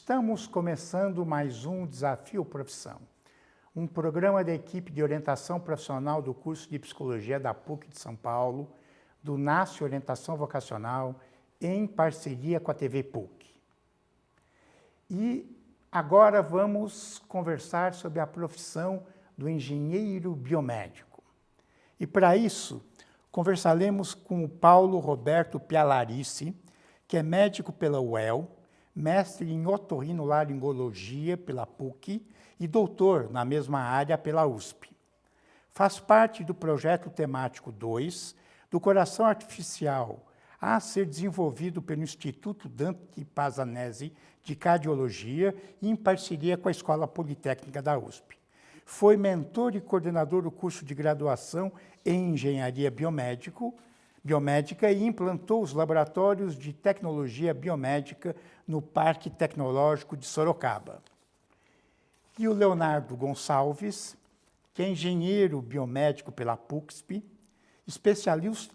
Estamos começando mais um Desafio Profissão, um programa da equipe de orientação profissional do curso de Psicologia da PUC de São Paulo, do NASCE Orientação Vocacional, em parceria com a TV PUC. E agora vamos conversar sobre a profissão do engenheiro biomédico. E para isso, conversaremos com o Paulo Roberto Pialarice, que é médico pela UEL, mestre em otorrinolaringologia pela PUC e doutor na mesma área pela USP. Faz parte do projeto temático 2 do Coração Artificial, a ser desenvolvido pelo Instituto Dante Pazzanesi de Cardiologia em parceria com a Escola Politécnica da USP. Foi mentor e coordenador do curso de graduação em Engenharia Biomédica e implantou os laboratórios de tecnologia biomédica no Parque Tecnológico de Sorocaba. E o Leonardo Gonçalves, que é engenheiro biomédico pela PUCSP,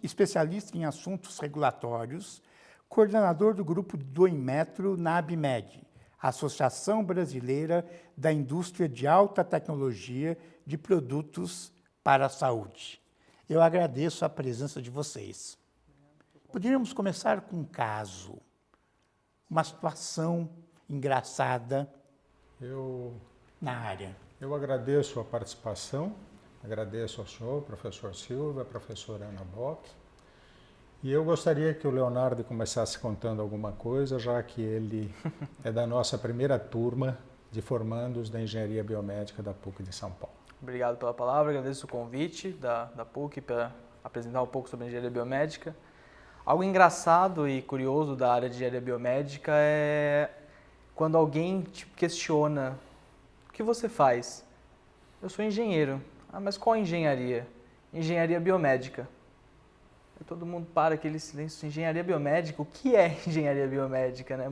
especialista em assuntos regulatórios, coordenador do grupo do Inmetro na ABMED, Associação Brasileira da Indústria de Alta Tecnologia de Produtos para a Saúde. Eu agradeço a presença de vocês. Poderíamos começar com um caso, uma situação engraçada na área. Eu agradeço a participação, agradeço ao senhor, professor Silva, a professora Ana Bock. E eu gostaria que o Leonardo começasse contando alguma coisa, já que ele é da nossa primeira turma de formandos da Engenharia Biomédica da PUC de São Paulo. Obrigado pela palavra, agradeço o convite da PUC para apresentar um pouco sobre a engenharia biomédica. Algo engraçado e curioso da área de engenharia biomédica é quando alguém te questiona: o que você faz? Eu sou engenheiro. Ah, mas qual engenharia? Engenharia biomédica. Aí todo mundo para, aquele silêncio. Engenharia biomédica? O que é engenharia biomédica, né?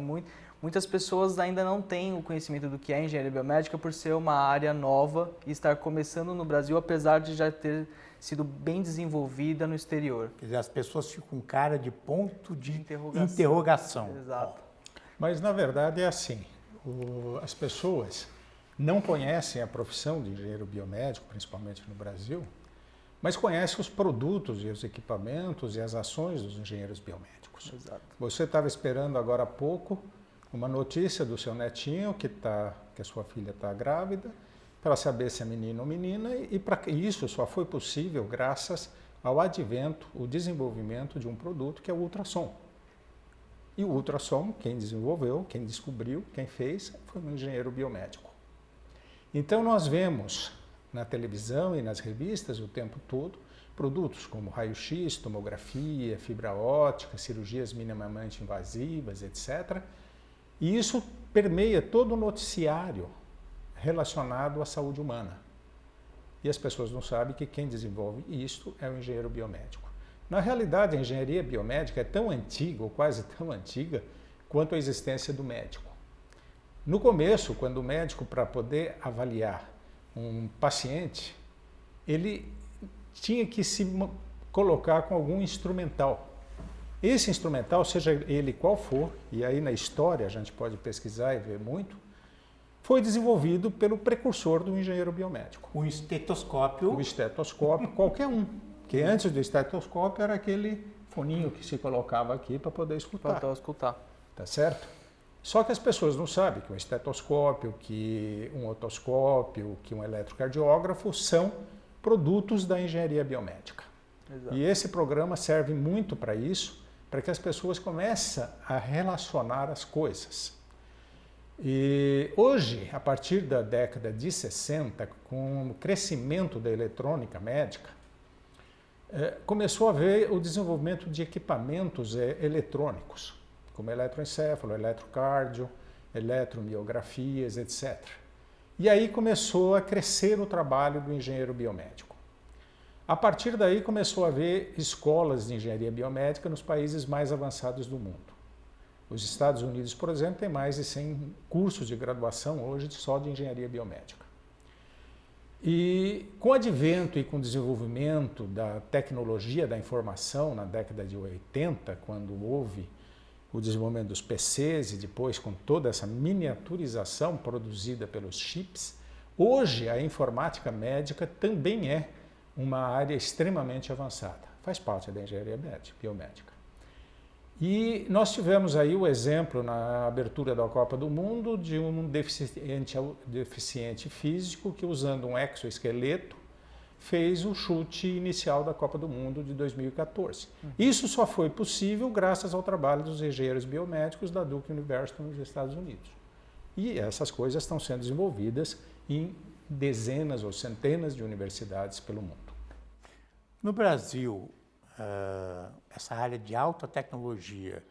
Muitas pessoas ainda não têm o conhecimento do que é engenharia biomédica por ser uma área nova e estar começando no Brasil, apesar de já ter sido bem desenvolvida no exterior. Quer dizer, as pessoas ficam com cara de ponto de interrogação. Exato. Mas, na verdade, é assim. As pessoas não conhecem a profissão de engenheiro biomédico, principalmente no Brasil, mas conhecem os produtos e os equipamentos e as ações dos engenheiros biomédicos. Exato. Você estava esperando agora há pouco uma notícia do seu netinho que a sua filha está grávida, para saber se é menino ou menina, e isso só foi possível graças ao advento, o desenvolvimento de um produto que é o ultrassom. E o ultrassom, quem desenvolveu, quem descobriu, quem fez, foi um engenheiro biomédico. Então nós vemos na televisão e nas revistas o tempo todo produtos como raio-x, tomografia, fibra óptica, cirurgias minimamente invasivas, etc. E isso permeia todo o noticiário relacionado à saúde humana. E as pessoas não sabem que quem desenvolve isso é o engenheiro biomédico. Na realidade, a engenharia biomédica é tão antiga, ou quase tão antiga, quanto a existência do médico. No começo, quando o médico, para poder avaliar um paciente, ele tinha que se colocar com algum instrumental. Esse instrumental, seja ele qual for, e aí na história a gente pode pesquisar e ver muito, foi desenvolvido pelo precursor do engenheiro biomédico. O estetoscópio. O estetoscópio, qualquer um. Que antes do estetoscópio era aquele foninho que se colocava aqui para poder escutar. Para escutar. Tá certo? Só que as pessoas não sabem que um estetoscópio, que um otoscópio, que um eletrocardiógrafo são produtos da engenharia biomédica. Exato. E esse programa serve muito para isso, para que as pessoas comecem a relacionar as coisas. E hoje, a partir da década de 60, com o crescimento da eletrônica médica, começou a haver o desenvolvimento de equipamentos eletrônicos, como eletroencefalo, eletrocardio, eletromiografias, etc. E aí começou a crescer o trabalho do engenheiro biomédico. A partir daí começou a haver escolas de engenharia biomédica nos países mais avançados do mundo. Os Estados Unidos, por exemplo, tem mais de 100 cursos de graduação hoje só de engenharia biomédica. E com o advento e com o desenvolvimento da tecnologia da informação na década de 80, quando houve o desenvolvimento dos PCs e depois com toda essa miniaturização produzida pelos chips, hoje a informática médica também é uma área extremamente avançada. Faz parte da engenharia biomédica. E nós tivemos aí o exemplo na abertura da Copa do Mundo de um deficiente físico que, usando um exoesqueleto, fez o chute inicial da Copa do Mundo de 2014. Isso só foi possível graças ao trabalho dos engenheiros biomédicos da Duke University nos Estados Unidos. E essas coisas estão sendo desenvolvidas em dezenas ou centenas de universidades pelo mundo. No Brasil, essa área de alta tecnologia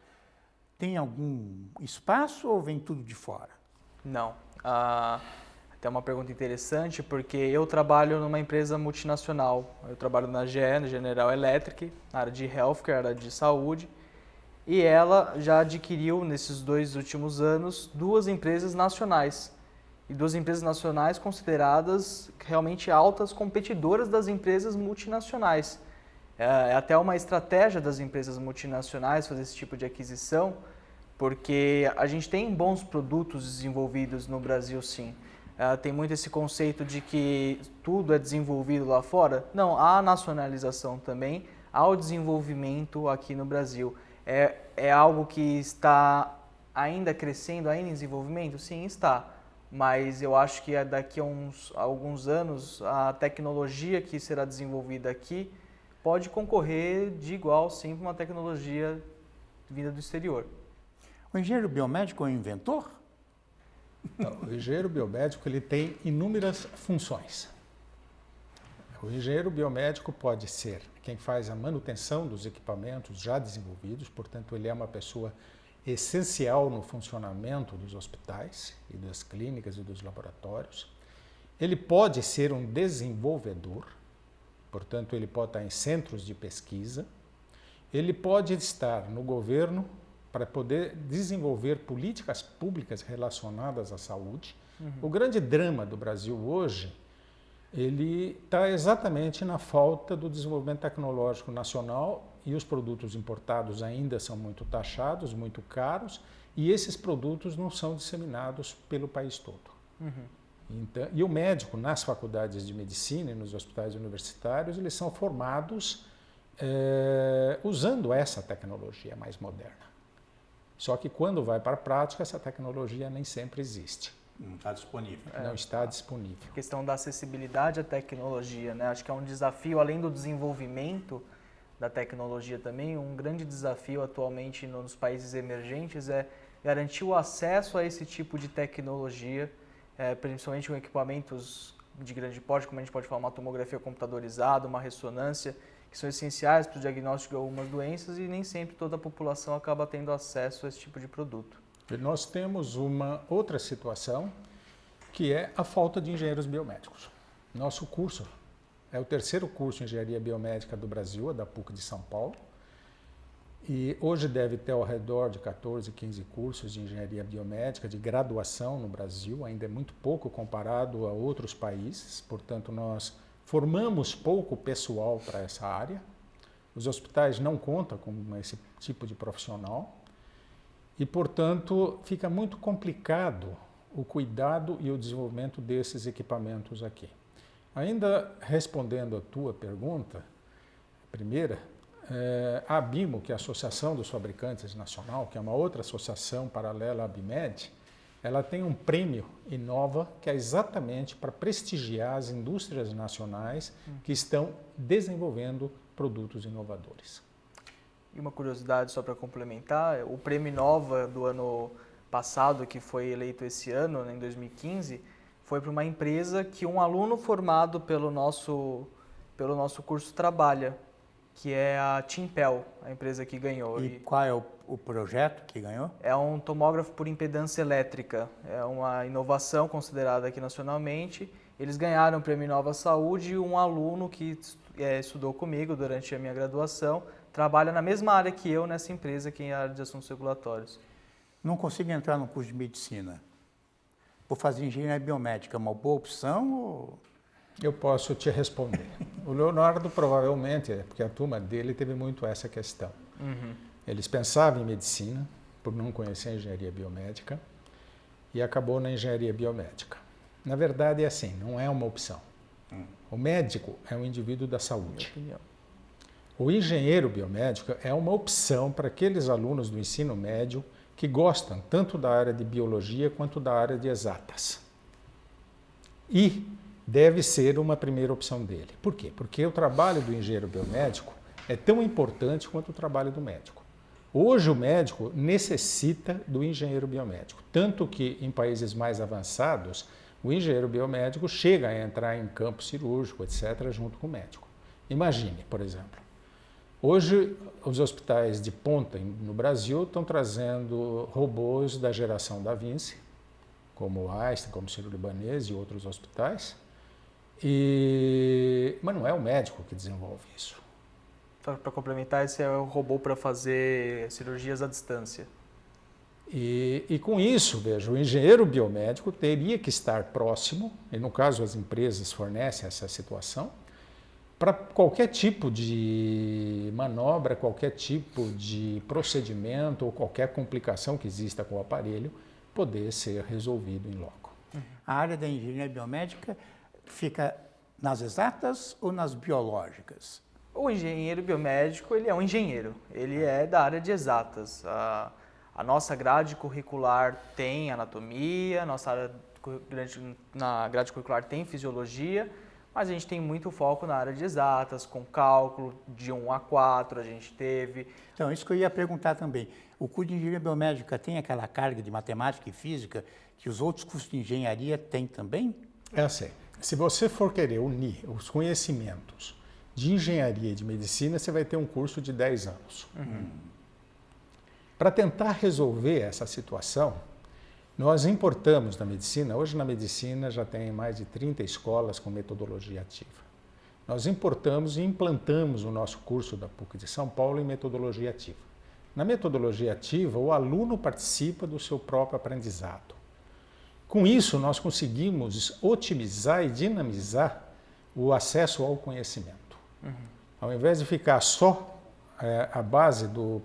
tem algum espaço ou vem tudo de fora? Não. Até uma pergunta interessante, porque eu trabalho numa empresa multinacional. Eu trabalho na GE, na General Electric, na área de healthcare, área de saúde, e ela já adquiriu, nesses 2 últimos anos, 2 empresas nacionais. E 2 empresas nacionais consideradas realmente altas competidoras das empresas multinacionais. É até uma estratégia das empresas multinacionais fazer esse tipo de aquisição, porque a gente tem bons produtos desenvolvidos no Brasil, sim. Tem muito esse conceito de que tudo é desenvolvido lá fora. Não, há nacionalização também, há o desenvolvimento aqui no Brasil. É algo que está ainda crescendo, ainda em desenvolvimento? Sim, está. Mas eu acho que daqui a alguns anos a tecnologia que será desenvolvida aqui pode concorrer de igual, sim, para uma tecnologia vinda do exterior. O engenheiro biomédico é um inventor? Então, o engenheiro biomédico ele tem inúmeras funções. O engenheiro biomédico pode ser quem faz a manutenção dos equipamentos já desenvolvidos, portanto, ele é uma pessoa essencial no funcionamento dos hospitais e das clínicas e dos laboratórios. Ele pode ser um desenvolvedor, portanto, ele pode estar em centros de pesquisa. Ele pode estar no governo para poder desenvolver políticas públicas relacionadas à saúde. O grande drama do Brasil hoje, ele está exatamente na falta do desenvolvimento tecnológico nacional, e os produtos importados ainda são muito taxados, muito caros, e esses produtos não são disseminados pelo país todo. Então, e o médico, nas faculdades de medicina e nos hospitais universitários, eles são formados usando essa tecnologia mais moderna. Só que quando vai para a prática, essa tecnologia nem sempre existe. Não está disponível. Não está disponível. A questão da acessibilidade à tecnologia, né? Acho que é um desafio, além do desenvolvimento da tecnologia também, um grande desafio atualmente nos países emergentes é garantir o acesso a esse tipo de tecnologia, principalmente com equipamentos de grande porte, como a gente pode falar, uma tomografia computadorizada, uma ressonância, que são essenciais para o diagnóstico de algumas doenças, e nem sempre toda a população acaba tendo acesso a esse tipo de produto. E nós temos uma outra situação, que é a falta de engenheiros biomédicos. Nosso curso é o 3º curso de engenharia biomédica do Brasil, é da PUC de São Paulo, e hoje deve ter ao redor de 14, 15 cursos de engenharia biomédica de graduação no Brasil, ainda é muito pouco comparado a outros países, portanto nós formamos pouco pessoal para essa área. Os hospitais não contam com esse tipo de profissional e, portanto, fica muito complicado o cuidado e o desenvolvimento desses equipamentos aqui. Ainda respondendo a tua pergunta, primeira, a ABIMO, que é a Associação dos Fabricantes Nacional, que é uma outra associação paralela à ABIMED, ela tem um prêmio Inova, que é exatamente para prestigiar as indústrias nacionais que estão desenvolvendo produtos inovadores. E uma curiosidade só para complementar, o prêmio Inova do ano passado, que foi eleito esse ano, né, em 2015, foi para uma empresa que um aluno formado pelo nosso curso trabalha, que é a Timpel, a empresa que ganhou. E qual é o projeto que ganhou? É um tomógrafo por impedância elétrica, é uma inovação considerada aqui nacionalmente. Eles ganharam o Prêmio Nova Saúde e um aluno que estudou comigo durante a minha graduação trabalha na mesma área que eu nessa empresa, que é a área de assuntos regulatórios. Não consigo entrar no curso de medicina. Vou fazer engenharia biomédica, é uma boa opção ou... Eu posso te responder. O Leonardo provavelmente, porque a turma dele teve muito essa questão. Eles pensavam em medicina, por não conhecer a engenharia biomédica, e acabou na engenharia biomédica. Na verdade é assim, não é uma opção. O médico é um indivíduo da saúde. O engenheiro biomédico é uma opção para aqueles alunos do ensino médio que gostam tanto da área de biologia quanto da área de exatas. E deve ser uma primeira opção dele. Por quê? Porque o trabalho do engenheiro biomédico é tão importante quanto o trabalho do médico. Hoje o médico necessita do engenheiro biomédico, tanto que em países mais avançados, o engenheiro biomédico chega a entrar em campo cirúrgico, etc., junto com o médico. Imagine, por exemplo, hoje os hospitais de ponta no Brasil estão trazendo robôs da geração Da Vinci, como o Einstein, como o Sírio-Libanês e outros hospitais, mas não é o médico que desenvolve isso. Para complementar, esse é o robô para fazer cirurgias à distância. E com isso, veja, o engenheiro biomédico teria que estar próximo, e no caso as empresas fornecem essa situação, para qualquer tipo de manobra, qualquer tipo de procedimento ou qualquer complicação que exista com o aparelho poder ser resolvido em loco. A área da engenharia biomédica fica nas exatas ou nas biológicas? O engenheiro biomédico, ele é um engenheiro, ele é da área de exatas. A nossa grade curricular tem anatomia, na grade curricular tem fisiologia, mas a gente tem muito foco na área de exatas, com cálculo de 1 a 4 a gente teve. Então, isso que eu ia perguntar também. O curso de engenharia biomédica tem aquela carga de matemática e física que os outros cursos de engenharia têm também? É assim, se você for querer unir os conhecimentos de engenharia e de medicina, você vai ter um curso de 10 anos. Para tentar resolver essa situação, nós importamos na medicina, hoje na medicina já tem mais de 30 escolas com metodologia ativa. Nós importamos e implantamos o nosso curso da PUC de São Paulo em metodologia ativa. Na metodologia ativa, o aluno participa do seu próprio aprendizado. Com isso, nós conseguimos otimizar e dinamizar o acesso ao conhecimento. Ao invés de ficar só à base do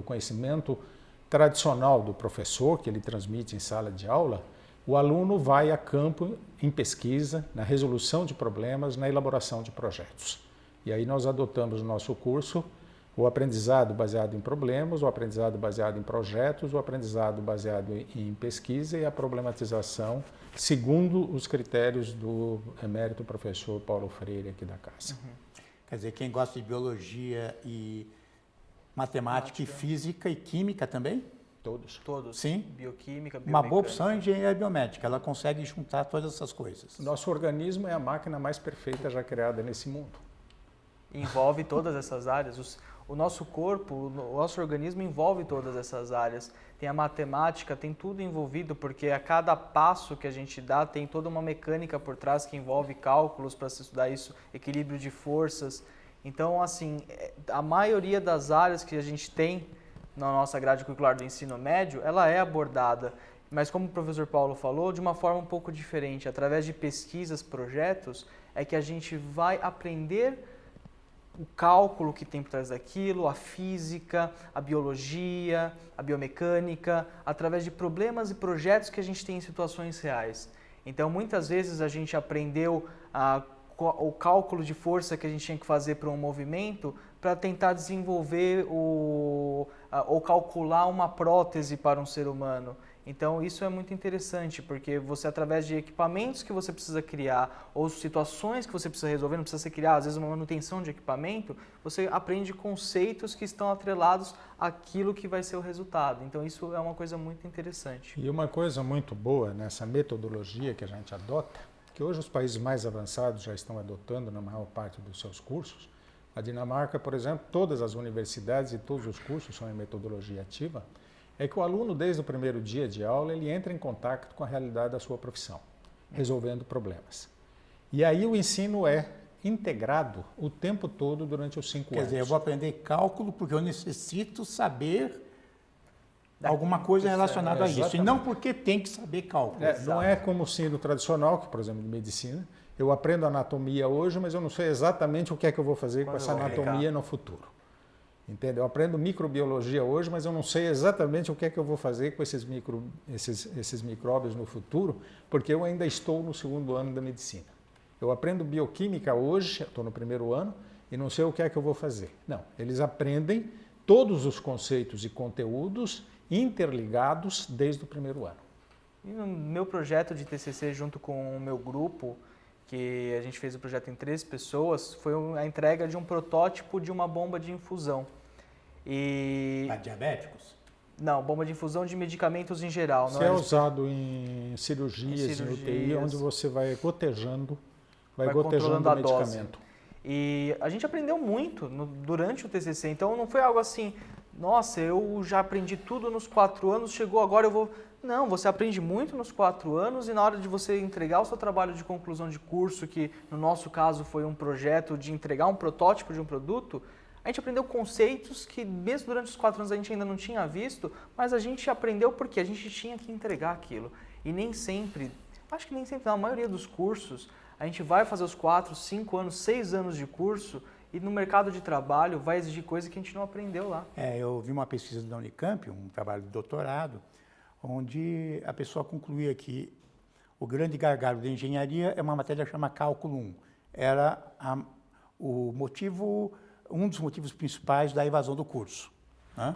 conhecimento tradicional do professor, que ele transmite em sala de aula, o aluno vai a campo em pesquisa, na resolução de problemas, na elaboração de projetos. E aí nós adotamos no nosso curso o aprendizado baseado em problemas, o aprendizado baseado em projetos, o aprendizado baseado em pesquisa e a problematização segundo os critérios do emérito professor Paulo Freire aqui da casa. Quer dizer, quem gosta de biologia e matemática e física e química também? Todos. Todos. Sim. Bioquímica, Uma boa biomecânica. opção é a engenharia biomédica, ela consegue juntar todas essas coisas. Nosso organismo é a máquina mais perfeita já criada nesse mundo. Envolve todas essas áreas. O nosso corpo, o nosso organismo envolve todas essas áreas. Tem a matemática, tem tudo envolvido, porque a cada passo que a gente dá tem toda uma mecânica por trás que envolve cálculos para se estudar isso, equilíbrio de forças. Então, assim, a maioria das áreas que a gente tem na nossa grade curricular do ensino médio, ela é abordada, mas como o professor Paulo falou, de uma forma um pouco diferente. Através de pesquisas, projetos, é que a gente vai aprender o cálculo que tem por trás daquilo, a física, a biologia, a biomecânica, através de problemas e projetos que a gente tem em situações reais. Então, muitas vezes a gente aprendeu o cálculo de força que a gente tinha que fazer para um movimento para tentar desenvolver ou calcular uma prótese para um ser humano. Então, isso é muito interessante, porque você, através de equipamentos que você precisa criar ou situações que você precisa resolver, não precisa ser criar, às vezes, uma manutenção de equipamento, você aprende conceitos que estão atrelados àquilo que vai ser o resultado. Então, isso é uma coisa muito interessante. E uma coisa muito boa nessa metodologia que a gente adota, que hoje os países mais avançados já estão adotando na maior parte dos seus cursos. A Dinamarca, por exemplo, todas as universidades e todos os cursos são em metodologia ativa, é que o aluno, desde o primeiro dia de aula, ele entra em contato com a realidade da sua profissão, resolvendo problemas. E aí o ensino é integrado o tempo todo durante os 5 anos. Quer dizer, eu vou aprender cálculo porque eu necessito saber alguma coisa relacionada a isso, e não porque tem que saber cálculo. Não é como o ensino tradicional, que, por exemplo, de medicina, eu aprendo anatomia hoje, mas eu não sei exatamente o que é que eu vou fazer com essa anatomia no futuro. Entende? Eu aprendo microbiologia hoje, mas eu não sei exatamente o que é que eu vou fazer com esses micróbios no futuro, porque eu ainda estou no 2º ano da medicina. Eu aprendo bioquímica hoje, estou no 1º ano, e não sei o que é que eu vou fazer. Não, eles aprendem todos os conceitos e conteúdos interligados desde o 1º ano. E no meu projeto de TCC junto com o meu grupo, que a gente fez o projeto em 3 pessoas, foi a entrega de um protótipo de uma bomba de infusão. Para diabéticos? Não, bomba de infusão de medicamentos em geral. Isso é usado em cirurgias, em UTI, onde você vai gotejando o medicamento. E a gente aprendeu muito durante o TCC, então não foi algo assim, nossa, eu já aprendi tudo nos 4 anos, chegou agora eu vou... Não, você aprende muito nos 4 anos e na hora de você entregar o seu trabalho de conclusão de curso, que no nosso caso foi um projeto de entregar um protótipo de um produto, a gente aprendeu conceitos que mesmo durante os 4 anos a gente ainda não tinha visto, mas a gente aprendeu porque a gente tinha que entregar aquilo. E nem sempre, acho que nem sempre, na maioria dos cursos, a gente vai fazer os 4, 5 anos, 6 anos de curso e no mercado de trabalho vai exigir coisa que a gente não aprendeu lá. Eu vi uma pesquisa da Unicamp, um trabalho de doutorado, onde a pessoa concluía que o grande gargalo da engenharia é uma matéria chamada Cálculo 1. Era um dos motivos principais da evasão do curso.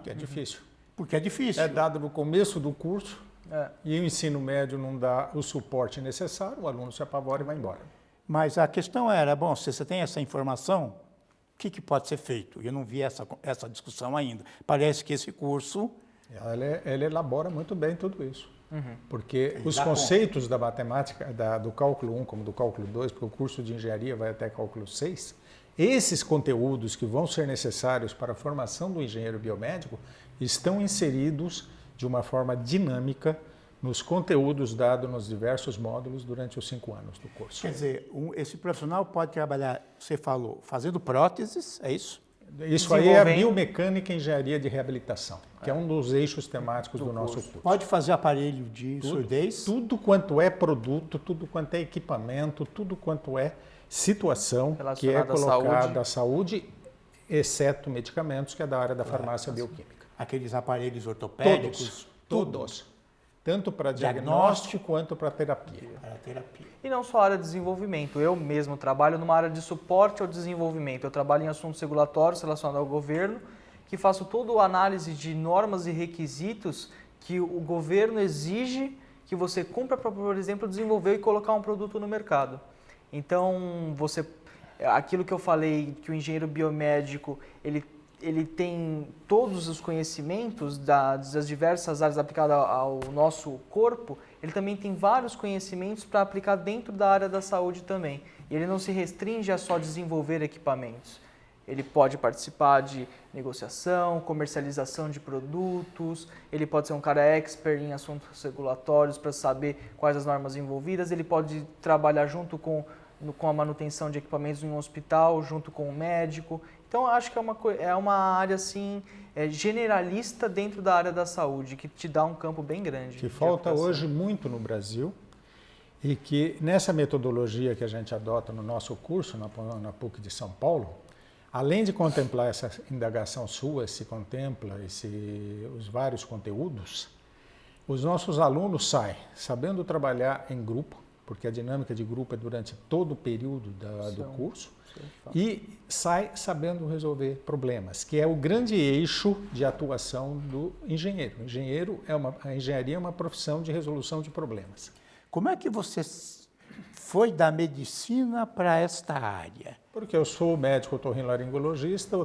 Que é difícil. Porque é difícil. É dado no começo do curso e o ensino médio não dá o suporte necessário, o aluno se apavora e vai embora. Mas a questão era, bom, se você tem essa informação, o que pode ser feito? Eu não vi essa discussão ainda. Parece que esse curso... Ele elabora muito bem tudo isso. Porque os conceitos da matemática, do cálculo 1 como do cálculo 2, porque o curso de engenharia vai até cálculo 6, esses conteúdos que vão ser necessários para a formação do engenheiro biomédico estão inseridos de uma forma dinâmica nos conteúdos dados nos diversos módulos durante os 5 anos do curso. Quer dizer, esse profissional pode trabalhar, você falou, fazendo próteses, é isso? Isso aí é a biomecânica e engenharia de reabilitação, que é um dos eixos temáticos do nosso curso. Pode fazer aparelho de surdez? Tudo quanto é produto, tudo quanto é equipamento, tudo quanto é situação que é colocada à saúde, exceto medicamentos, que é da área da farmácia bioquímica. Aqueles aparelhos ortopédicos? Todos. Tanto para diagnóstico quanto para terapia. E não só a área de desenvolvimento. Eu mesmo trabalho numa área de suporte ao desenvolvimento. Eu trabalho em assuntos regulatórios relacionados ao governo, que faço toda a análise de normas e requisitos que o governo exige que você cumpra para, por exemplo, desenvolver e colocar um produto no mercado. Então, aquilo que eu falei, que o engenheiro biomédico, ele tem todos os conhecimentos das diversas áreas aplicadas ao nosso corpo, ele também tem vários conhecimentos para aplicar dentro da área da saúde também. E ele não se restringe a só desenvolver equipamentos. Ele pode participar de negociação, comercialização de produtos, ele pode ser um cara expert em assuntos regulatórios para saber quais as normas envolvidas, ele pode trabalhar junto com a manutenção de equipamentos em um hospital, junto com o médico. Então, acho que é uma área assim, generalista dentro da área da saúde, que te dá um campo bem grande. Que falta hoje muito no Brasil e que nessa metodologia que a gente adota no nosso curso, na PUC de São Paulo, além de contemplar essa indagação sua, se contempla os vários conteúdos, os nossos alunos saem sabendo trabalhar em grupo, porque a dinâmica de grupo é durante todo o período do curso, e sai sabendo resolver problemas, que é o grande eixo de atuação do engenheiro. A engenharia é uma profissão de resolução de problemas. Como é que você foi da medicina para esta área? Porque eu sou médico otorrinolaringologista,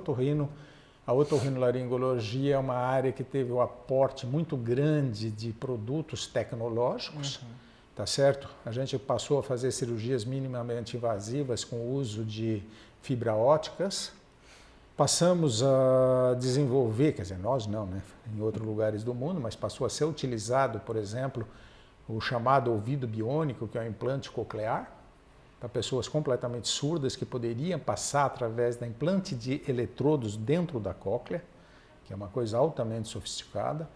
a otorrinolaringologia é uma área que teve um aporte muito grande de produtos tecnológicos, tá certo? A gente passou a fazer cirurgias minimamente invasivas com o uso de fibra óticas, passamos a desenvolver, quer dizer, nós não, né? Em outros lugares do mundo, mas passou a ser utilizado, por exemplo, o chamado ouvido biônico, que é o implante coclear, para pessoas completamente surdas que poderiam passar através da implante de eletrodos dentro da cóclea, que é uma coisa altamente sofisticada,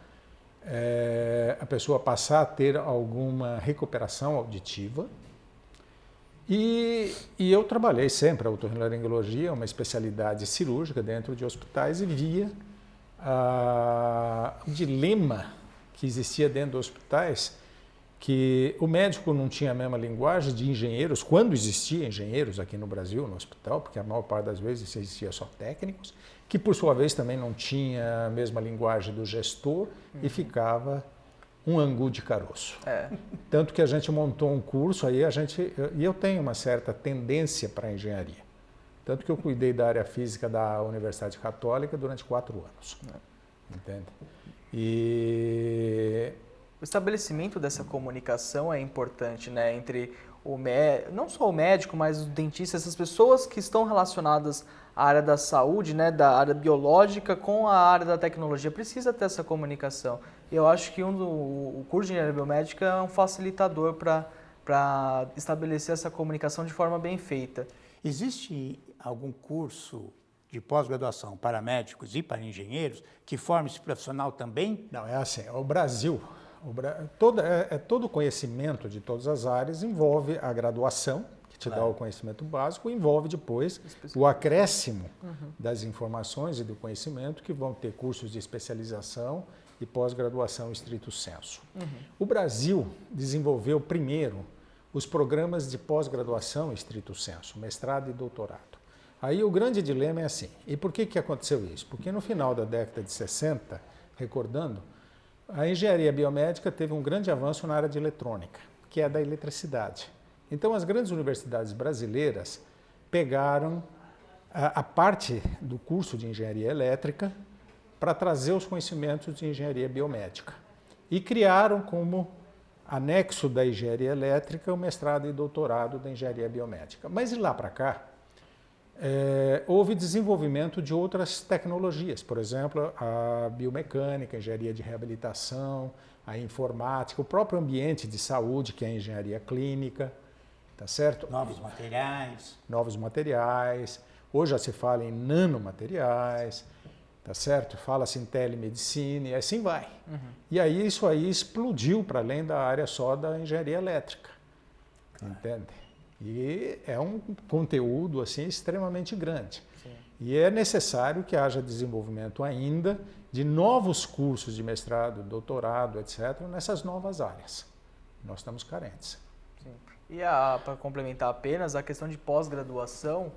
a pessoa passar a ter alguma recuperação auditiva E eu trabalhei sempre a otorrinolaringologia, uma especialidade cirúrgica dentro de hospitais, e via o dilema que existia dentro dos hospitais, que o médico não tinha a mesma linguagem de engenheiros, quando existia engenheiros aqui no Brasil, no hospital, porque a maior parte das vezes existia só técnicos, que por sua vez também não tinha a mesma linguagem do gestor e ficava um angu de caroço. Tanto que a gente montou um curso, aí e eu tenho uma certa tendência para a engenharia. Tanto que eu cuidei da área física da Universidade Católica durante 4 anos. Entende? E o estabelecimento dessa comunicação é importante, né, entre não só o médico, mas o dentista, essas pessoas que estão relacionadas à área da saúde, né, da área biológica com a área da tecnologia. Precisa ter essa comunicação. E eu acho que o curso de engenharia biomédica é um facilitador para estabelecer essa comunicação de forma bem feita. Existe algum curso de pós-graduação para médicos e para engenheiros que forme esse profissional também? Não, é assim, o Brasil, todo conhecimento de todas as áreas envolve a graduação, que te dá o conhecimento básico, envolve depois o acréscimo das informações e do conhecimento, que vão ter cursos de especialização e pós-graduação estrito sensu. O Brasil desenvolveu primeiro os programas de pós-graduação estrito sensu, mestrado e doutorado. Aí o grande dilema é assim, e por que aconteceu isso? Porque no final da década de 60, recordando, a engenharia biomédica teve um grande avanço na área de eletrônica, que é da eletricidade. Então as grandes universidades brasileiras pegaram a parte do curso de engenharia elétrica para trazer os conhecimentos de engenharia biomédica e criaram como anexo da engenharia elétrica o mestrado e doutorado da engenharia biomédica. Mas de lá para cá, houve desenvolvimento de outras tecnologias, por exemplo, a biomecânica, a engenharia de reabilitação, a informática, o próprio ambiente de saúde, que é a engenharia clínica, tá certo? Novos materiais. Novos materiais. Hoje já se fala em nanomateriais, tá certo? Fala-se em telemedicina e assim vai. E aí isso aí explodiu para além da área só da engenharia elétrica, entende? E é um conteúdo assim extremamente grande. Sim. E é necessário que haja desenvolvimento ainda de novos cursos de mestrado, doutorado, etc., nessas novas áreas. Nós estamos carentes. Sim. E para complementar apenas, a questão de pós-graduação,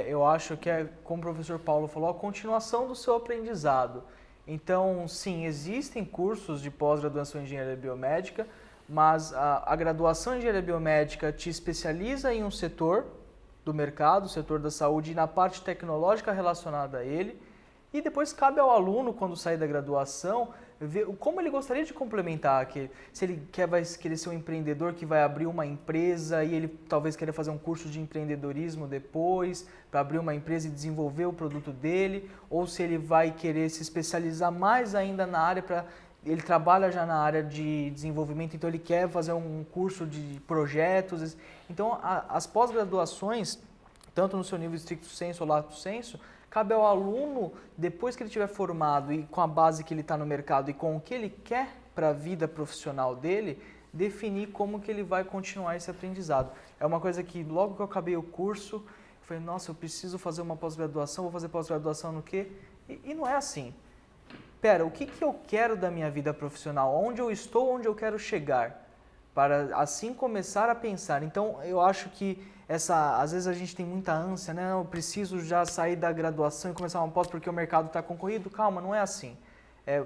eu acho que é, como o professor Paulo falou, a continuação do seu aprendizado. Então, sim, existem cursos de pós-graduação em engenharia biomédica, mas a graduação em engenharia biomédica te especializa em um setor do mercado, o setor da saúde, e na parte tecnológica relacionada a ele. E depois cabe ao aluno, quando sair da graduação, ver como ele gostaria de complementar aquele. Se ele vai querer ser um empreendedor que vai abrir uma empresa e ele talvez queira fazer um curso de empreendedorismo depois, para abrir uma empresa e desenvolver o produto dele, ou se ele vai querer se especializar mais ainda na área para... Ele trabalha já na área de desenvolvimento, então ele quer fazer um curso de projetos. Então, as pós-graduações, tanto no seu nível stricto sensu ou lato sensu, cabe ao aluno, depois que ele estiver formado e com a base que ele está no mercado e com o que ele quer para a vida profissional dele, definir como que ele vai continuar esse aprendizado. É uma coisa que logo que eu acabei o curso, eu falei, nossa, eu preciso fazer uma pós-graduação, vou fazer pós-graduação no quê? E não é assim. Pera, o que eu quero da minha vida profissional? Onde eu estou, onde eu quero chegar? Para assim começar a pensar. Então, eu acho que às vezes a gente tem muita ânsia, né? Eu preciso já sair da graduação e começar uma pós porque o mercado está concorrido. Calma, não é assim.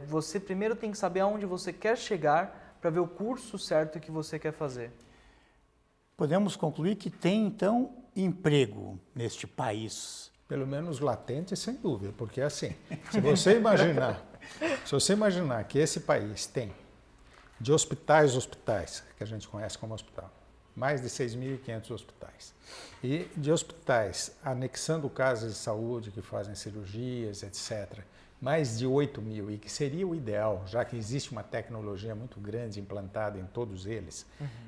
Você primeiro tem que saber aonde você quer chegar para ver o curso certo que você quer fazer. Podemos concluir que tem, então, emprego neste país. Pelo menos latente, sem dúvida, porque assim, se você imaginar que esse país tem de hospitais, que a gente conhece como hospital, mais de 6.500 hospitais, e de hospitais anexando casas de saúde que fazem cirurgias, etc., mais de 8.000, e que seria o ideal, já que existe uma tecnologia muito grande implantada em todos eles,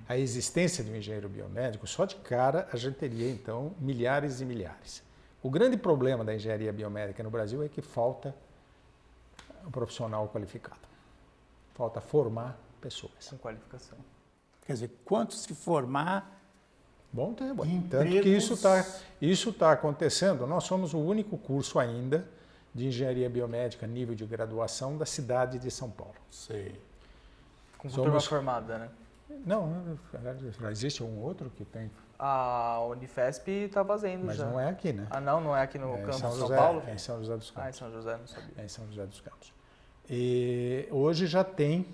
a existência de um engenheiro biomédico, só de cara a gente teria, então, milhares e milhares. O grande problema da engenharia biomédica no Brasil é que falta um profissional qualificado. Falta formar pessoas. Com qualificação. Quer dizer, quanto se formar, Bom tempo. Tanto que isso tá acontecendo. Nós somos o único curso ainda de engenharia biomédica nível de graduação da cidade de São Paulo. Sei. Com turma formada, né? Não, já existe um outro que tem. A Unifesp está fazendo Mas já. não é aqui, né? Ah, não é aqui no É em campus São de José, São Paulo? É em São José dos Campos. Ah, em São José, não sabia. É em São José dos Campos. E hoje já tem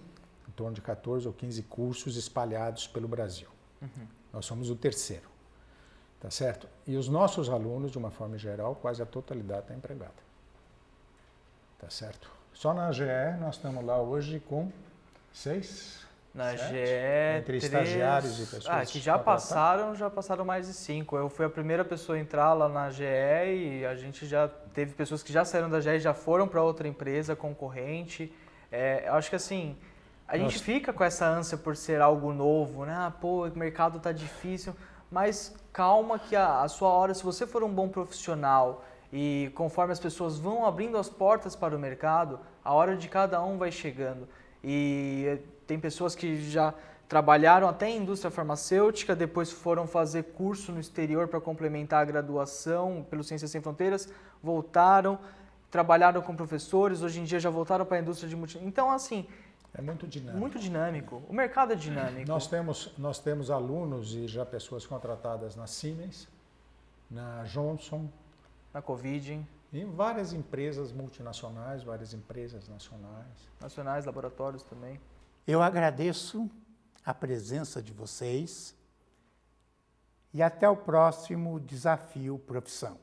em torno de 14 ou 15 cursos espalhados pelo Brasil. Nós somos o terceiro, tá certo? E os nossos alunos, de uma forma geral, quase a totalidade está empregada, tá certo? Só na GE nós estamos lá hoje com 6, Na 7, GE, entre estagiários e pessoas que já passaram mais de 5. Eu fui a primeira pessoa a entrar lá na GE e a gente já teve pessoas que já saíram da GE e já foram para outra empresa concorrente. Eu acho que assim, a gente fica com essa ânsia por ser algo novo, né? Ah, pô, o mercado tá difícil, mas calma que a sua hora, se você for um bom profissional e conforme as pessoas vão abrindo as portas para o mercado, a hora de cada um vai chegando. E tem pessoas que já trabalharam até em indústria farmacêutica, depois foram fazer curso no exterior para complementar a graduação pelo Ciências Sem Fronteiras, voltaram, trabalharam com professores, hoje em dia já voltaram para a indústria de multinível. Então, assim, é muito dinâmico. Muito dinâmico. O mercado é dinâmico. Nós temos alunos e já pessoas contratadas na Siemens, na Johnson, na Covid, em várias empresas multinacionais, várias empresas nacionais. Nacionais, laboratórios também. Eu agradeço a presença de vocês e até o próximo Desafio Profissão.